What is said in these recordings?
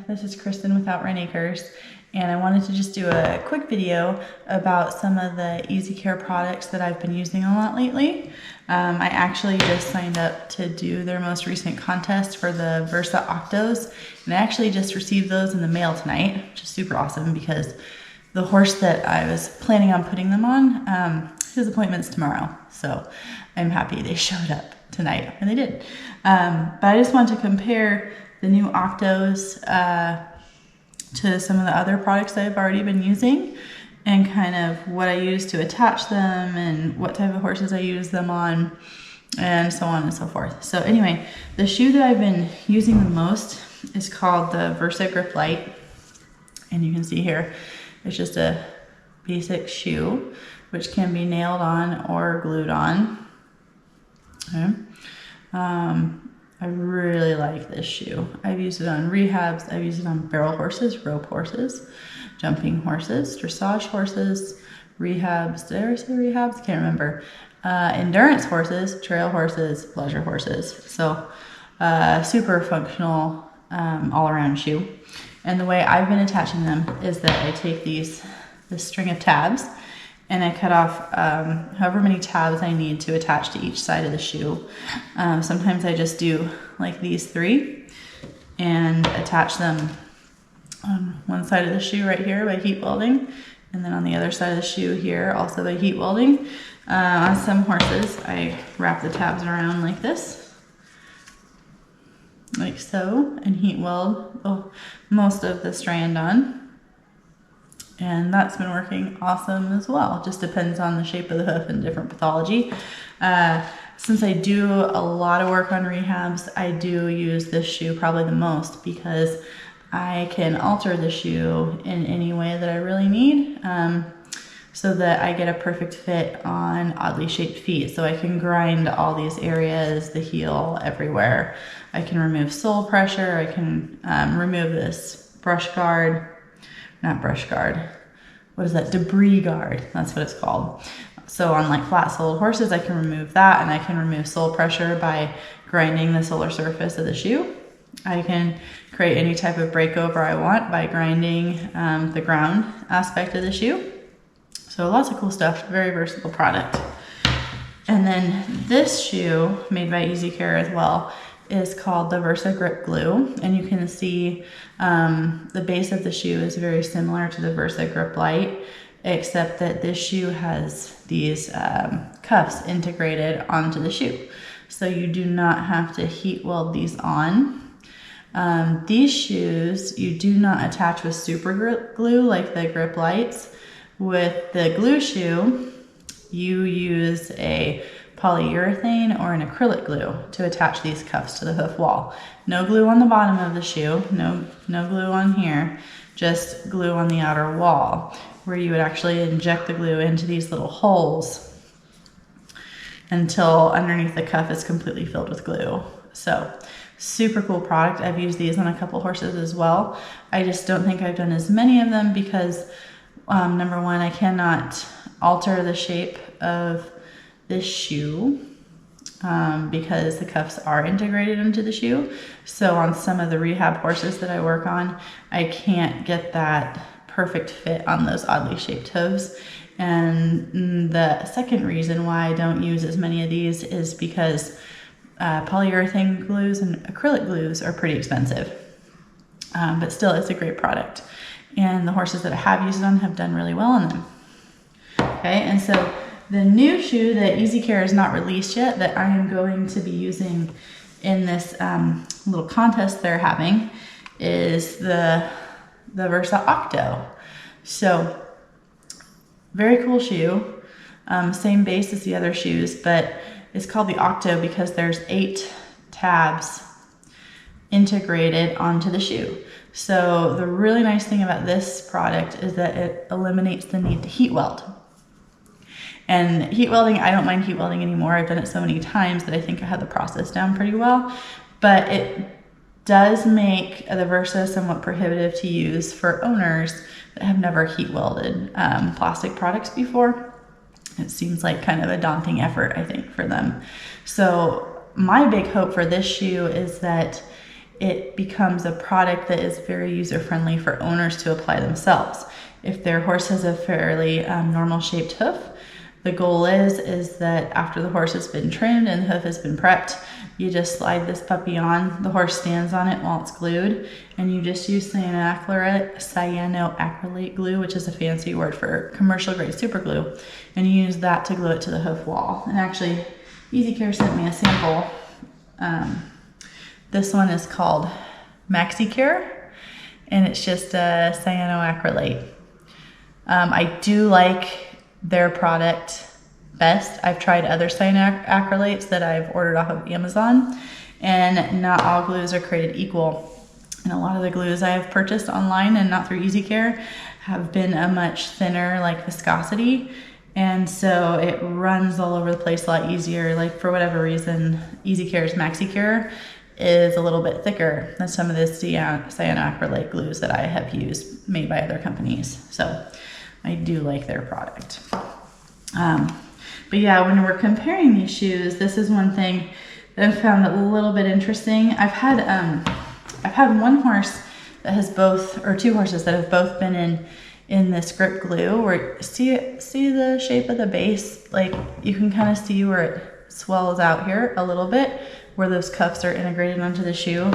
This is Kristen with Easycares, and I wanted to just do a quick video about some of the Easycare products that I've been using a lot lately. I actually just signed up to do their most recent contest for the Versa Octos, and I actually just received those in the mail tonight, which is super awesome because the horse that I was planning on putting them on, his appointment's tomorrow, so I'm happy they showed up tonight, and they did. But I just want to compare the new Octos to some of the other products I've already been using, and kind of what I use to attach them and what type of horses I use them on, and so on and so forth. So anyway, the shoe that I've been using the most is called the Versa Lite, and you can see here it's just a basic shoe which can be nailed on or glued on. Okay. I really like this shoe. I've used it on rehabs, I've used it on barrel horses, rope horses, jumping horses, dressage horses, rehabs. Did I ever say rehabs? Can't remember. Endurance horses, trail horses, pleasure horses. So super functional all-around shoe. And the way I've been attaching them is that I take this string of tabs and I cut off however many tabs I need to attach to each side of the shoe. Sometimes I just do like these 3 and attach them on one side of the shoe right here by heat welding, and then on the other side of the shoe here also by heat welding. On some horses I wrap the tabs around like this, like so, and heat weld most of the strand on. And that's been working awesome as well. Just depends on the shape of the hoof and different pathology. Since I do a lot of work on rehabs, I do use this shoe probably the most because I can alter the shoe in any way that I really need, so that I get a perfect fit on oddly shaped feet. So I can grind all these areas, the heel, everywhere. I can remove sole pressure. I can remove this brush guard. Not brush guard, what is that? Debris guard, that's what it's called. So on like flat-soled horses, I can remove that, and I can remove sole pressure by grinding the solar surface of the shoe. I can create any type of breakover I want by grinding the ground aspect of the shoe. So lots of cool stuff, very versatile product. And then this shoe, made by Easycare as well, is called the Versa Grip Glue, and you can see the base of the shoe is very similar to the Versa Grip Lite, except that this shoe has these cuffs integrated onto the shoe, so you do not have to heat weld these on. These shoes you do not attach with super grip glue like the Grip Lites. With the glue shoe, you use a polyurethane or an acrylic glue to attach these cuffs to the hoof wall. No glue on the bottom of the shoe, no glue on here, just glue on the outer wall, where you would actually inject the glue into these little holes until underneath the cuff is completely filled with glue. So super cool product. I've used these on a couple horses as well. I just don't think I've done as many of them because number one, I cannot alter the shape of this shoe because the cuffs are integrated into the shoe. So on some of the rehab horses that I work on, I can't get that perfect fit on those oddly shaped hooves. And the second reason why I don't use as many of these is because polyurethane glues and acrylic glues are pretty expensive. But still, it's a great product. And the horses that I have used it on have done really well on them. Okay, and so the new shoe that Easycare has not released yet that I am going to be using in this little contest they're having is the Versa Octo. So very cool shoe, same base as the other shoes, but it's called the Octo because there's 8 tabs integrated onto the shoe. So the really nice thing about this product is that it eliminates the need to heat weld. And heat welding, I don't mind heat welding anymore. I've done it so many times that I think I have the process down pretty well. But it does make the Versa somewhat prohibitive to use for owners that have never heat welded plastic products before. It seems like kind of a daunting effort, I think, for them. So my big hope for this shoe is that it becomes a product that is very user-friendly for owners to apply themselves. If their horse has a fairly normal shaped hoof, the goal is that after the horse has been trimmed and the hoof has been prepped, you just slide this puppy on, the horse stands on it while it's glued, and you just use cyanoacrylate glue, which is a fancy word for commercial grade super glue, and you use that to glue it to the hoof wall. And actually, Easycare sent me a sample. This one is called Maxicare, and it's just a cyanoacrylate. I do like their product best. I've tried other cyanoacrylates that I've ordered off of Amazon, and not all glues are created equal. And a lot of the glues I have purchased online and not through Easycare have been a much thinner viscosity, and so it runs all over the place a lot easier. Like, for whatever reason, Easycare's Maxicare is a little bit thicker than some of the cyanoacrylate glues that I have used made by other companies. So I do like their product. But yeah, when we're comparing these shoes, this is one thing that I've found a little bit interesting. I've had one horse that has both, or two horses that have both been in this grip glue, where see the shape of the base? Like, you can kind of see where it swells out here a little bit, where those cuffs are integrated onto the shoe.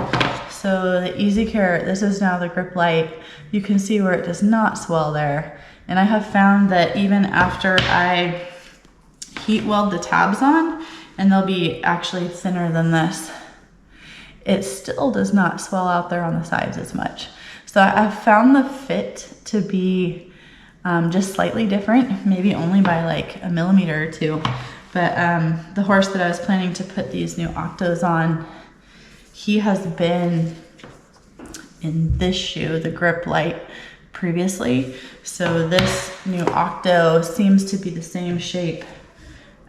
So the Easycare, this is now the Grip Lite, you can see where it does not swell there. And I have found that even after I heat weld the tabs on, and they'll be actually thinner than this, it still does not swell out there on the sides as much. So I've found the fit to be just slightly different, maybe only by like a millimeter or two. But the horse that I was planning to put these new Octos on, he has been in this shoe, the Grip Lite, previously. So this new Octo seems to be the same shape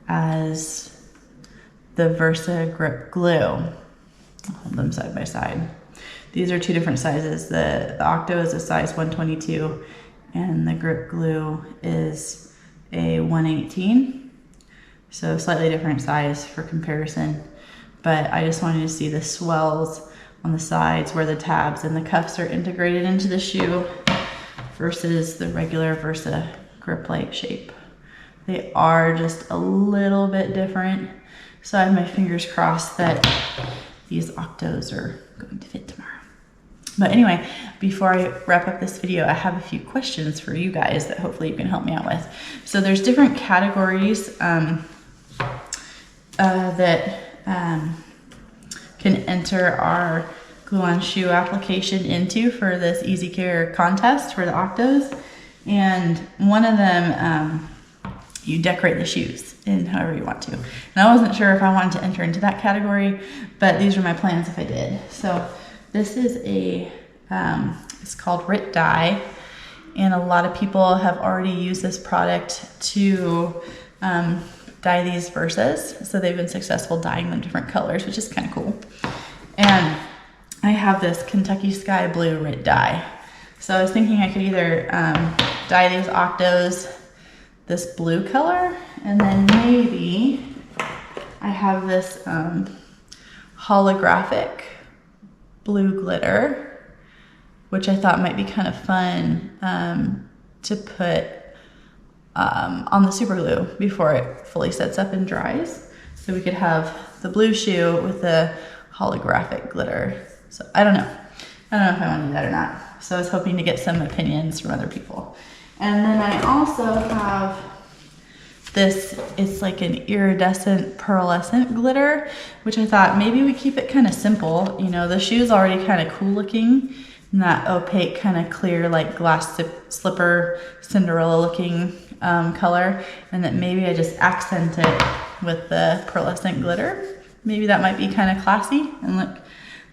as the Versa grip glue. I'll hold them side by side. These are two different sizes. The Octo is a size 122 and the grip glue is a 118. So slightly different size for comparison. But I just wanted to see the swells on the sides where the tabs and the cuffs are integrated into the shoe versus the regular Versa grip Lite shape. They are just a little bit different. So I have my fingers crossed that these Octos are going to fit tomorrow. But anyway, before I wrap up this video, I have a few questions for you guys that hopefully you can help me out with. So there's different categories that can enter our glue-on shoe application into for this Easycare contest for the Octos. And one of them, you decorate the shoes in however you want to. And I wasn't sure if I wanted to enter into that category, but these are my plans if I did. So this is it's called Rit Dye, and a lot of people have already used this product to dye these Versas. So they've been successful dyeing them different colors, which is kind of cool. And I have this Kentucky Sky Blue Rit Dye. So I was thinking I could either dye these Octos this blue color, and then maybe I have this holographic blue glitter, which I thought might be kind of fun to put on the super glue before it fully sets up and dries. So we could have the blue shoe with the holographic glitter. So I don't know if I want to do that or not. So I was hoping to get some opinions from other people. And then I also have this, it's like an iridescent pearlescent glitter, which I thought maybe we keep it kind of simple. You know, the shoe's already kind of cool looking, in that opaque kind of clear like glass slipper Cinderella looking color, and that maybe I just accent it with the pearlescent glitter. Maybe that might be kind of classy and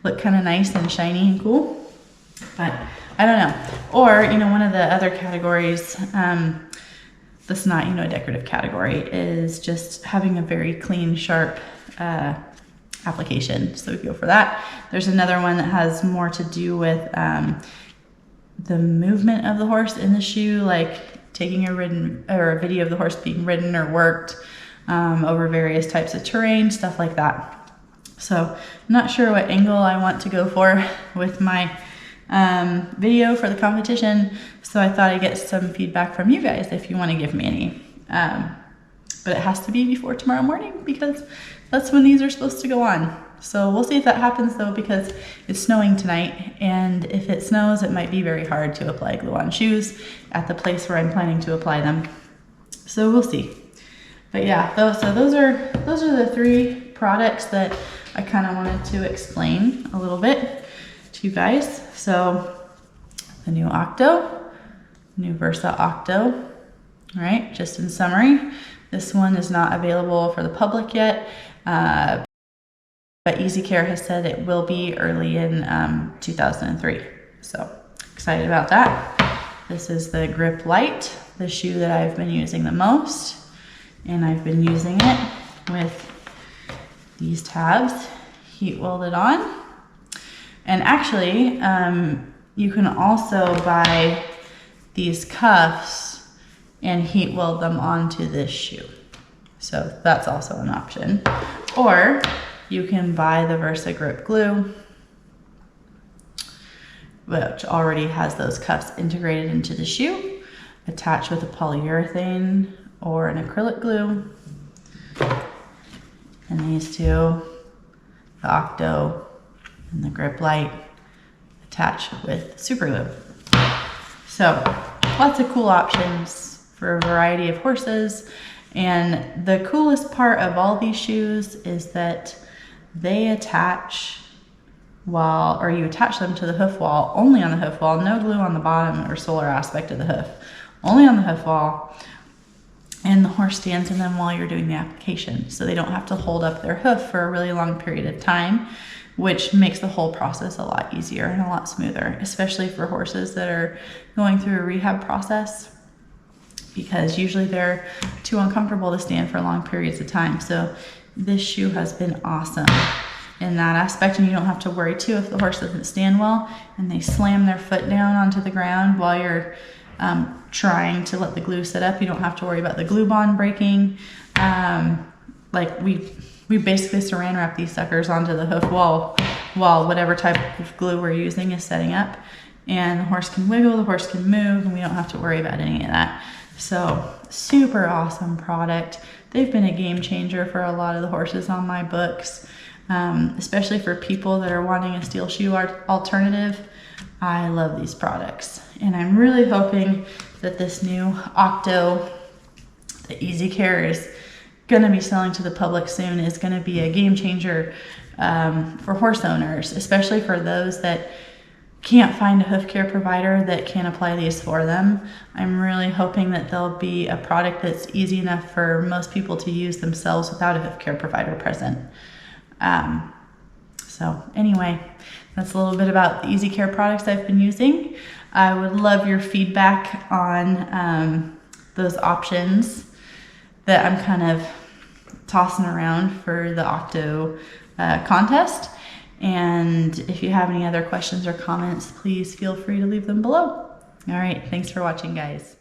look kind of nice and shiny and cool. But I don't know. Or, you know, one of the other categories that's not, you know, a decorative category is just having a very clean, sharp application. So we go for that. There's another one that has more to do with the movement of the horse in the shoe, like taking a video of the horse being ridden or worked over various types of terrain, stuff like that. So I'm not sure what angle I want to go for with my video for the competition. So I thought I'd get some feedback from you guys if you want to give me any. But it has to be before tomorrow morning because that's when these are supposed to go on. So we'll see if that happens though, because it's snowing tonight, and if it snows, it might be very hard to apply glue on shoes at the place where I'm planning to apply them. So we'll see. But yeah, those are the 3 products that I kind of wanted to explain a little bit to you guys. So the new Octo, new Versa Octo. All right, just in summary, this one is not available for the public yet. But Easycare has said it will be early in 2003. So excited about that. This is the Grip Lite, the shoe that I've been using the most. And I've been using it with these tabs heat welded on. And actually, you can also buy these cuffs and heat weld them onto this shoe. So that's also an option. Or you can buy the Versa Grip Glue, which already has those cuffs integrated into the shoe, attached with a polyurethane or an acrylic glue. And these two, the Octo and the Grip Lite, attached with super glue. So lots of cool options for a variety of horses. And the coolest part of all these shoes is that they attach or you attach them to the hoof wall, only on the hoof wall, no glue on the bottom or solar aspect of the hoof, only on the hoof wall. And the horse stands in them while you're doing the application. So they don't have to hold up their hoof for a really long period of time, which makes the whole process a lot easier and a lot smoother, especially for horses that are going through a rehab process, because usually they're too uncomfortable to stand for long periods of time. So this shoe has been awesome in that aspect, and you don't have to worry too if the horse doesn't stand well and they slam their foot down onto the ground while you're trying to let the glue set up. You don't have to worry about the glue bond breaking. Like we basically saran wrap these suckers onto the hoof wall while whatever type of glue we're using is setting up, and the horse can wiggle, the horse can move, and we don't have to worry about any of that. So super awesome product. They've been a game changer for a lot of the horses on my books, especially for people that are wanting a steel shoe alternative. I love these products, and I'm really hoping that this new Octo, the Easycare, is going to be selling to the public soon, is going to be a game changer for horse owners, especially for those that can't find a hoof care provider that can apply these for them. I'm really hoping that there'll be a product that's easy enough for most people to use themselves without a hoof care provider present. So anyway, that's a little bit about the Easycare products I've been using. I would love your feedback on those options that I'm kind of tossing around for the Octo contest. And if you have any other questions or comments, please feel free to leave them below. All right, thanks for watching, guys.